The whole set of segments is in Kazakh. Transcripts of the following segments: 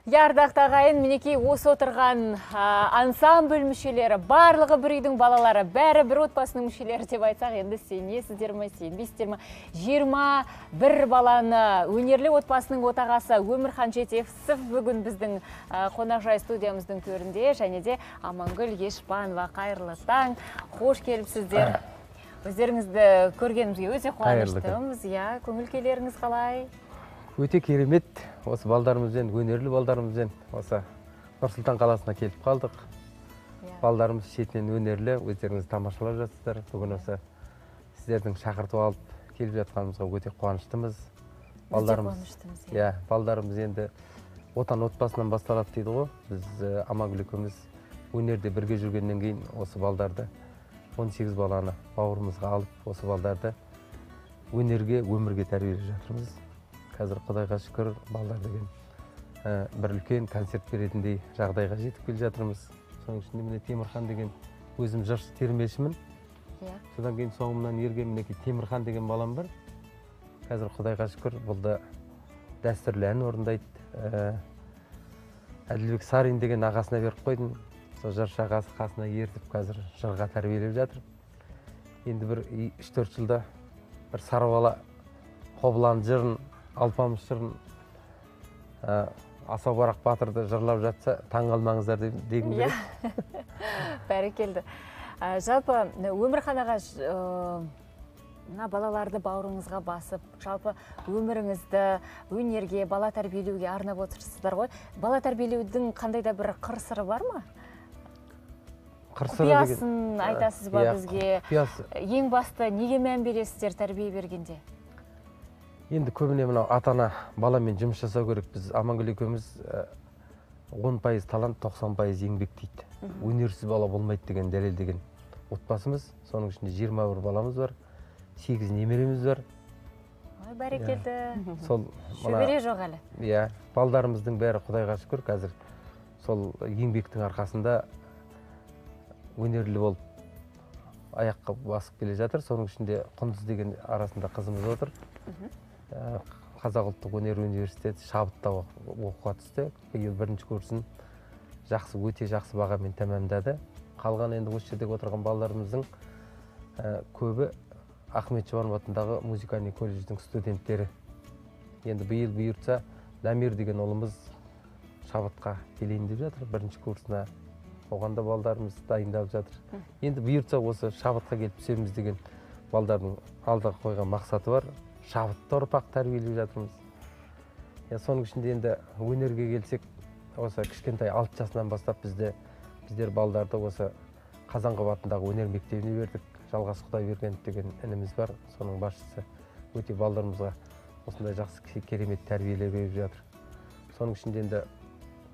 Ярдақты ағайын, мінекей осы отырған ансамбль мүшелері, барлығы бір үйдің балалары, бәрі бір отбасының мүшелері деп айтсақ, енді сенесіздер ме, сенбейсіздер ме? 21 баланы өнерлі отбасының отағасы Өмірхан Жетесов бүгін біздің қонақжай студиямыздың төрінде, және де Амангүл Ешпанова, қайырлы таң, қош келіпсіздер. Өздеріңізді көргенімізге өте қуаныштымыз. Көңіл күйлеріңіз қалай? Өте керемет, осы балдарымызбен, өнерлі балдарымызбен осы Нұр-Сұлтан қаласына келіп қалдық. Балдарымыз шетінен өнерлі, өздеріңіз тамашалап жатсыздар. Бүгін осы сіздердің шақыртып алып келіп жатқанымызға өте қуаныштымыз. Балдарымыз енді отан отбасынан басталады дейді ғой. Біз Амангүл екеуміз өнерде бірге жүргеннен кейін осы балдарды 18 баланы бауырымызға алып, осы балдарды өнерге, өмірге тәрбиелеп жатырмыз. Қазір Құдайға шүкір, балдар деген бір үлкен концерт беретіндей жағдайға жетіп келе жатырмыз. Соның ішінде міне Темірхан деген өзім жыр термешімін. Содан кейін соңымнан ерген мінекей Темірхан деген балам бар. Қазір Құдайға шүкір, бұл да дәстүрлі ән орындайды. Әділбек Сарин деген ағасына беріп қойдым. Сол жыршы ағасы қасына ертіп, қазір жырға тәрбиелеп жатыр. Енді бір 3-4 жылда бір Сарыбала Қобылан жырын, Алпамыс жырын, Асаубарақ Батырды жырлап жатса, таң қалмаңыздар дегім келеді. Бәрекелді. Жалпы Өмірхан аға балаларды бауырыңызға басып, жалпы өміріңізді өнерге, бала тәрбиелеуге арнап отырсыздар ғой. Бала тәрбиелеудің қандай да бір қыр-сыры бар ма? Құпиясын айтасыз ба бізге? Ең басты неге мән бересіздер тәрбие бергенде? Енді көбіне мынау ата-ана баламен жұмыс жасау керек. Біз Амангүл екеуміз 10% талант, 90% еңбек дейді. Өнерсіз бала болмайды деген дәлелдеген отбасымыз. Соның ішінде 21 баламыз бар, 8 немереміз бар. Ой, бәрекелді. Шөбере жоқ әлі. Балдарымыздың бәрі Құдайға шүкір, қазір сол еңбектің арқасында өнерлі болып аяққа басып келе жатыр. Соның ішінде Құндыз деген арасында қызымыз отыр. Қазақ ұлттық өнер университеті Шабытта оқуға түсті. Биыл 1-ші курсын өте жақсы бағамен тәмамдады. Қалған енді осы жердегі отырған балаларымыздың көбі Ахмет Жұбанов атындағы музыкальный колледждің студенттері. Енді биыл бұйыртса Дамир деген ұлымыз Шабытқа келейін деп жатыр, 1-ші курсына. Оған да балдарымыз дайындалып жатыр. Енді бұйыртса осы Шабытқа келіп түсеміз деген балдардың алдыға қойған мақсаты бар. Шабытта ұрпақ тәрбиелеп жатырмыз. Соның ішінде енді өнерге келсек, осы кішкентай 6 жасынан бастап біздер балдарды осы Қазанғап атындағы өнер мектебіне бердік. Жалғас Құдайбергенов деген ініміз бар, соның басшысы. Өте балдарымызға осындай жақсы керемет тәрбиелер беріп жатыр. Соның ішінде енді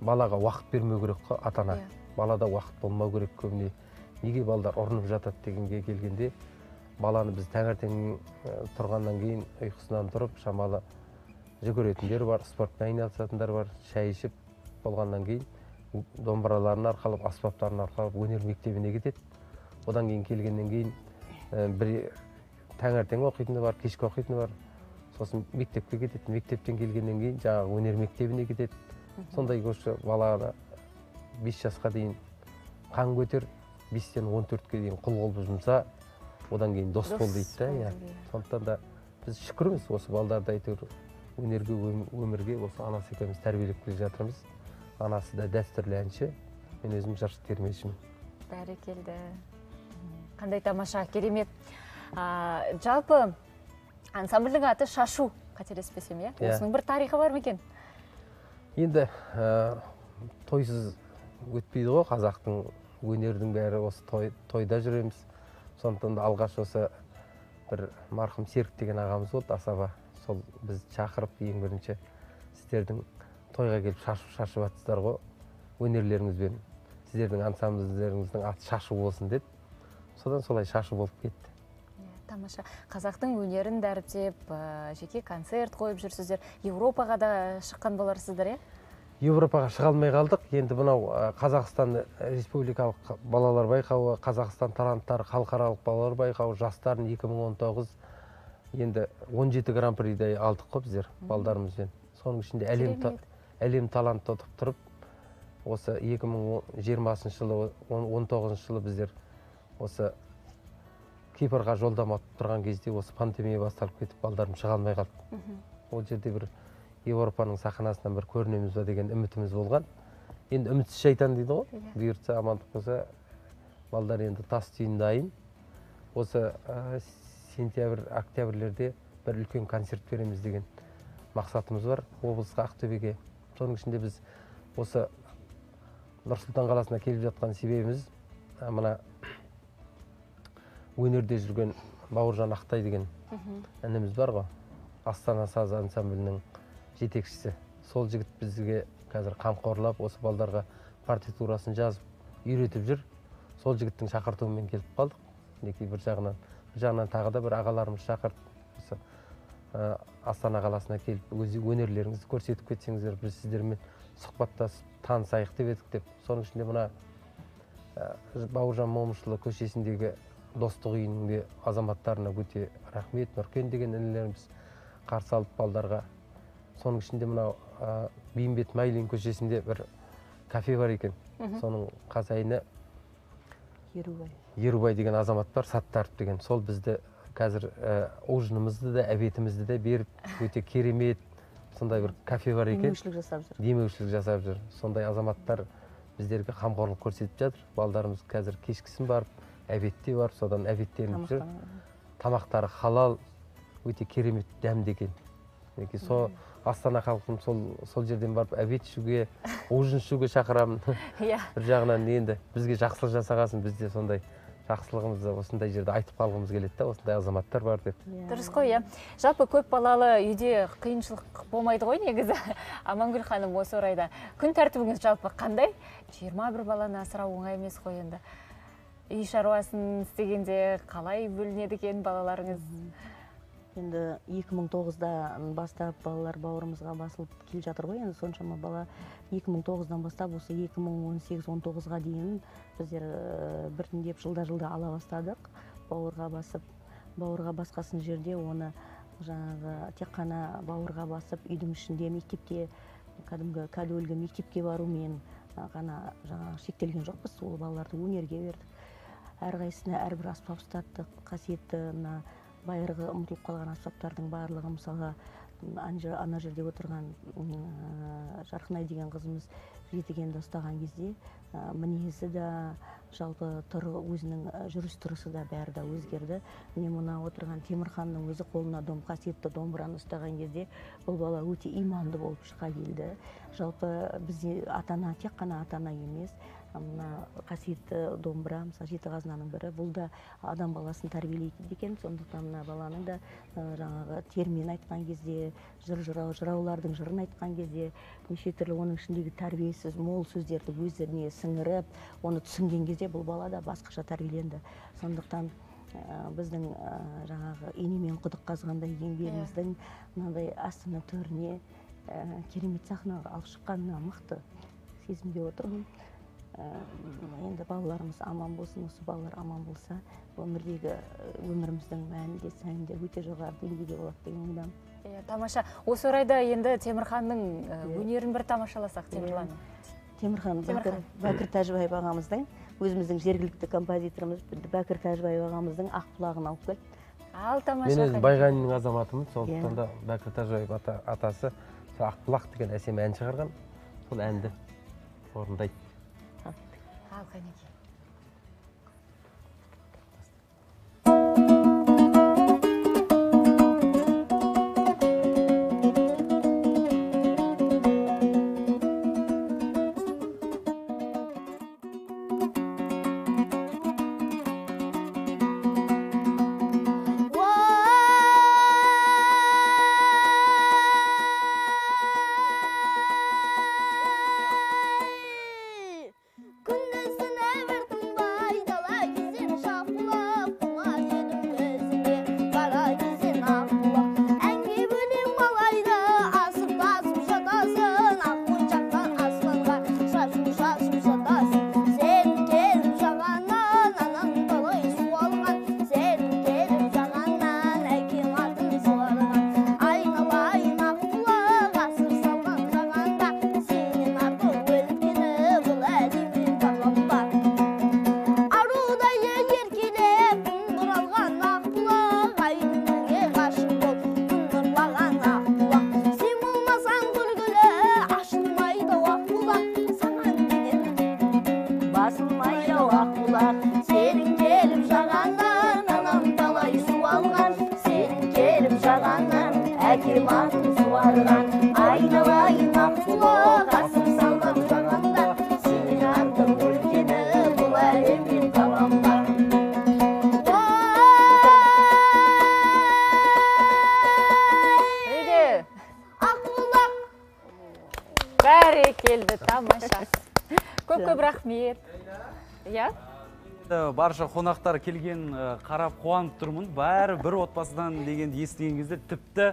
балаға уақыт бермеу керек қой, ата-ана. Балада уақыт болмау керек көбіне. Неге балдар ұрынып жатады дегенге келгенде, баланы біз таңертең тұрғаннан кейін ұйқысынан тұрып, шамалы жүгіретіндер бар, спортпен айналысатындар бар, шай ішіп болғаннан кейін домбыраларын арқалап, аспаптарын арқалап өнер мектебіне кетеді. Одан кейін келгеннен кейін бір таңертең оқитыны бар, кешкі оқитыны бар. Сосын мектепке кетеді, мектептен келгеннен кейін жаңағы өнер мектебіне кетеді. Сондай көші баланы 5 жасқа дейін қан көтер, 5-тен 14-ке дейін құл қылып жұмса, одан кейін дос бол дейді. Сондықтан да біз шүкірміз осы балдарды әйтеуір өнерге, өмірге осы анасы екеуміз тәрбиелеп келе жатырмыз. Анасы да дәстүрлі әнші, мен өзім жыр термешімін. Бәрекелді. Қандай тамаша, керемет. Жалпы ансамбльдің аты Шашу, қателеспесем, осының бір тарихы бар ма екен? Енді тойсыз өтпейді ғой, қазақтың өнердің бәрі осы тойда жүреміз. Сондықтан да алғаш осы бір марқұм Серік деген ағамыз болды, Асаба. Сол біз шақырып ең бірінші сіздердің тойға келіп шашып атсыздар ғой, өнерлеріңізбен. Сіздердің ансамбльдеріңіздің аты Шашу болсын деді. Содан солай Шашу болып кетті. Тамаша. Қазақтың өнерін дәріптеп, жеке концерт қойып жүрсіздер. Еуропаға да шыққан боларсыздар, Европаға шыға алмай қалдық. Енді мынау Қазақстан Республикалық балалар байқауы, Қазақстан таланттары халықаралық балалар байқауы, жастарын 2019 енді 17 гран-приде алдық қой біздер балдарымызбен. Соның ішінде әлем талантты ұтып тұрып, осы 2020 жылы, 19 жылы біздер осы Кипрға жолдама тұрған кезде осы пандемия басталып кетіп, балдарым шыға алмай қалды. Ол жерде бір Европаның сахнасынан бір көрінеміз ба деген үмітіміз болған. Енді үмітсіз шайтан дейді ғой. Бұйыртса, амандық болса, балдар енді тас түйін дайын. Осы сентябрь, октябрлерде бір үлкен концерт береміз деген мақсатымыз бар. Облысқа, Ақтөбеге. Соның ішінде біз осы Нұр-Сұлтан қаласына келіп жатқан себебіміз мына өнерде жүрген Бауыржан Ақтай деген ініміз бар ғой. Астана саз ансамблінің жетекшісі. Сол жігіт бізге қазір қамқорлап, осы балдарға партитурасын жазып, үйретіп жүр. Сол жігіттің шақыртуымен келіп қалдық. Неке бір жағынан тағы да бір ағаларымыз шақырт. Астана қаласына келіп, өнерлеріңізді көрсетіп кетсеңіздер, біз сіздермен сұхбаттасып, танысайық деп едік деп. Соның ішінде мына Бауыржан Момышұлы көшесіндегі достық үйінің азаматтарына өте рахмет, Нұркен деген інілеріміз қарсы алып балдарға. Соның ішінде мына Бейімбет Майлин көшесінде бір кафе бар екен. Соның қасайыны Ерубай деген азамат бар, Саттарып деген. Сол бізді қазір ужинымызды да, әбетімізді де беріп, өте керемет сондай бір кафе бар екен. Демеушілік жасап жүр. Сондай азаматтар біздерге қамқорлық көрсетіп жатыр. Балдарымыз қазір кешкісін барып, әбетте бар, содан әбеттерін жүр. Тамақтары халал, өте керемет дәмді екен. Сол Астана халқын сол жерден барып әбет ішуге, ужин ішуге шақырамын. Бір жағынан енді бізге жақсылық жасағасын, бізде сондай жақсылығымызды осындай жерде айтып қалғымыз келеді да, осындай азаматтар бар деп. Дұрыс қой, иә. Жалпы көп балалы үйде қиыншылық болмайды ғой негізі. Амангүл ханым, осы орайда күн тәртібіңіз жалпы қандай? 21 баланы асырау оңай емес қой енді. Үй шаруасын істегенде қалай бөлінеді екен балаларыңыз? Енді 2009-дан бастап балалар бауырымызға басылып келе жатыр ғой. Енді соншама бала 2009-дан бастап осы 2018-19-ға дейін біздер біртіндеп жылда ала бастадық. Бауырға басып, бауырға басқасын жерде оны жаңағы тек қана бауырға басып, үйдің ішінде мектепке, кәдімгі кәдуілгі мектепке барумен ғана жаңағы шектелген жоқпыз. Ол балаларды өнерге бердік. Әрқайсысына әрбір аспап ұстаттық, қасиетті байырғы ұмытылып қалған аспаптардың барлығы, мысалға ана жерде отырған Жарқынай деген қызымыз жетігенді ұстаған кезде мінезі да, жалпы өзінің жүріс тұрысы да бәрі да өзгерді. Міне мына отырған Темірханның өзі қолына қасиетті домбыраны ұстаған кезде бұл бала өте иманды болып шыға келді. Жалпы бізде тек қана ата-ана емес, мына қасиетті домбыра, мысалы жеті қазынаның бірі, бұл да адам баласын тәрбиелейді екен. Сондықтан мына баланың да жаңағы термен айтқан кезде, жыраулардың жырын айтқан кезде, неше түрлі оның ішіндегі тәрбиесіз мол сөздерді өздеріне сіңіріп, оны түсінген кезде бұл бала да басқаша тәрбиеленді. Сондықтан біздің жаңағы енемен құдық қазғандай еңбегіміздің мынандай Астана төріне керемет сахнаға алып шыққанына мықты сезімде отырмын. Енді балаларымыз аман болсын, осы балалар аман болса, өмірдегі өміріміздің мәні де сәні де өте жоғары деңгейде болады деген ойдамын. Тамаша. Осы орайда енді Темірханның өнерін бір тамашаласақ, Темірхан Бәкір Тәжібаев ағамыздың, өзіміздің жергілікті композиторымыз Бәкір Тәжібаев ағамыздың ақ құлағын алып кел. Ал тамаша. Мен өзім Байғаниннің азаматымын, сондықтан да Бәкір Тәжібаев атасы ақ құлақ деген әсем ән шығарған, сол әнді орындайды. Ал қанеке. Күндесін матын суарған, айналайын аққұлы қасым салған заманда, сені жандым өлкені бұл әлемнен табам ба. Аққұлақ! Бәрекелді, тамаша. Көп-көп рахмет. Я? Барша қонақтар келген қарап қуанып тұрмын. Бәрі бір отбасыдан дегенді естіген кезде тіпті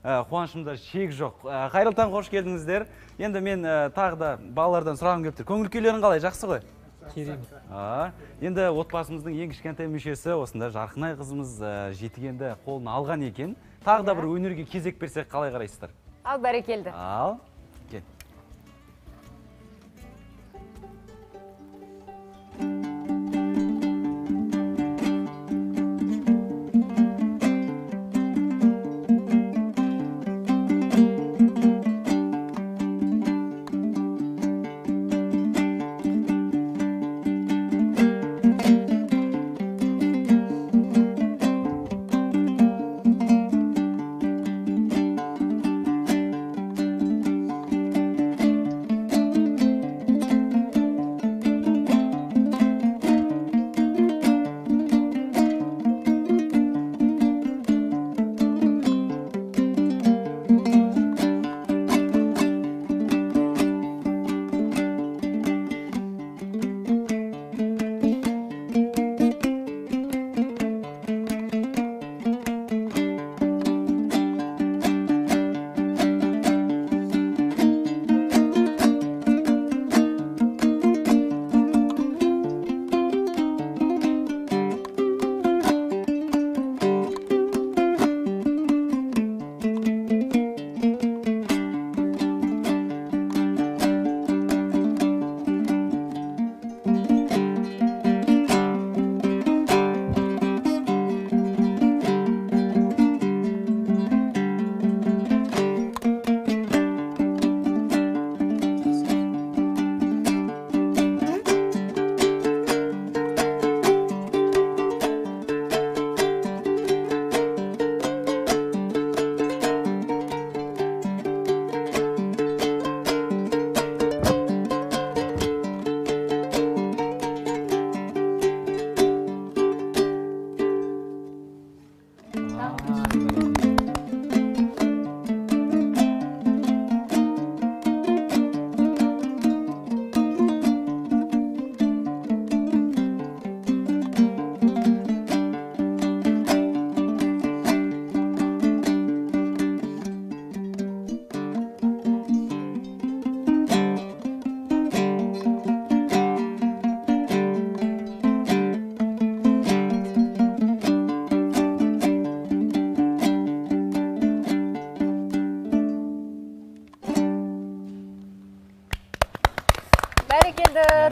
қуанышымда шек жоқ. Қайырлы таң, қош келдіңіздер. Енді мен тағы да балалардан сұрағым келіп тұр. Көңіл күйлерің қалай, жақсы ғой? Керемет. Енді отбасымыздың ең кішкентай мүшесі осында Жарқынай қызымыз жетігенді қолына алған екен. Тағы да бір өнерге кезек берсек қалай қарайсыздар? Ал, бәрекелді. Ал, кел.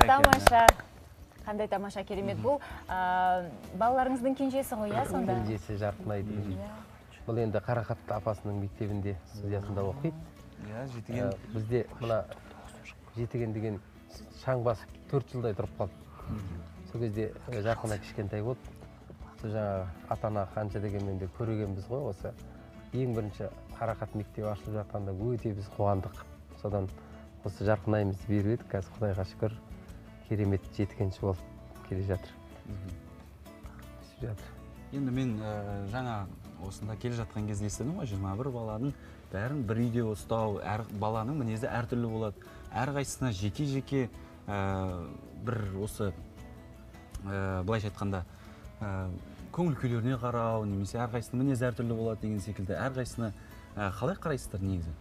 Тамаша. Қандай тамаша, керемет. Бұл балаларыңыздың кенжесі ғой, иә, сонда? Кенжесі Жарқынай деген. Бұл енді Қарақат апасының мектебінде, студиясында оқиды. Жетіген. Бізде мына Жетіген деген шаң басып 4 жылдай тұрып қалды. Сол кезде Жарқынай кішкентай болды. Сол жаңағы ата-ана қанша дегенмен көргенбіз ғой, осы ең бірінші Қарақат мектебі ашылып жатқанда өте біз қуандық. Содан осы Жарқынайымызды беріп едік, қазір Құдайға шүкір керемет жеткенші болып келе жатыр. Енді мен жаңа осында келе жатқан кезде естідім ғой, 21 баланың бәрін бір үйде ұстау, әр баланың мінезі әртүрлі болады. Әрқайсысына жеке-жеке бір осы былайша айтқанда көңіл күйлеріне қарау, немесе әрқайсысының мінезі әртүрлі болады деген секілді. Әрқайсысына қалай қарайсыздар негізі?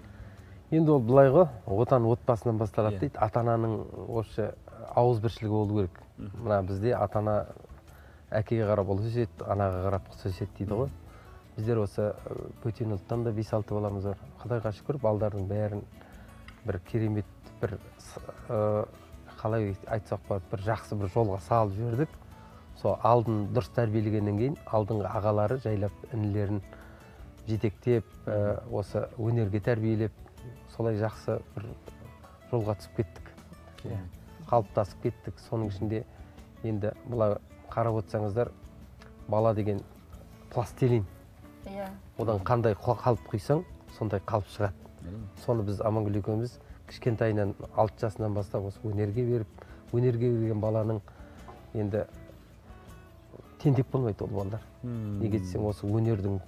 Енді ол былай ғой, отан отбасынан басталады дейді. Ата-ананың осы ауызбіршілігі болу керек. Мына бізде ата-ана әкеге қарап ұл өседі, анаға қарап қыз өседі дейді ғой. Біздер осы бөтен ұлттан да 5-6 баламыз бар. Құдайға шүкір, балдардың бәрін бір керемет, бір қалай айтсақ болады, бір жақсы бір жолға салып жібердік. Сол алдын дұрыс тәрбиелегеннен кейін алдыңғы ағалары жайлап інілерін жетектеп, осы өнерге тәрбиелеп, солай жақсы бір жолға түсіп кеттік. Қалыптасып кеттік. Соның ішінде енді бұлай қарап отырсаңыздар, бала деген пластилин. Одан қандай қалып құйсаң, сондай қалып шығады. Соны біз Амангүл екеуміз кішкентайынан 6 жасынан бастап осы өнерге берген баланың енді тентек болмайды ол балдар. Неге десең, осы өнердің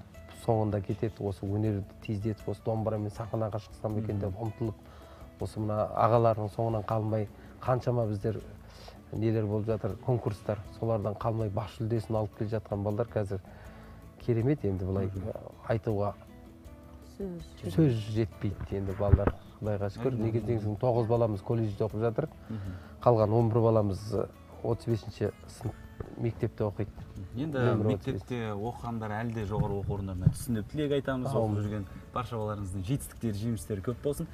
соңында кетеді, осы өнерді тездетіп, осы домбырамен сахнаға шықсам екен деп ұмтылып, осы мына ағаларының соңынан қалмай, қаншама біздер нелер болып жатыр, конкурстар, солардан қалмай бас жүлдесін алып келе жатқан балдар қазір керемет. Енді былай айтуға сөз жетпейді енді балдар, Құдайға шүкір. Неге десең, 9 баламыз колледжде оқып жатыр, қалған 11 баламыз 35-ші сынып мектепте оқиды. Енді мектепте оқығандар әлі де жоғары оқу орындарына түсініп тілек айтамыз. Оқып жүрген барша балаларыңыздың жетістіктері, жемістері көп болсын.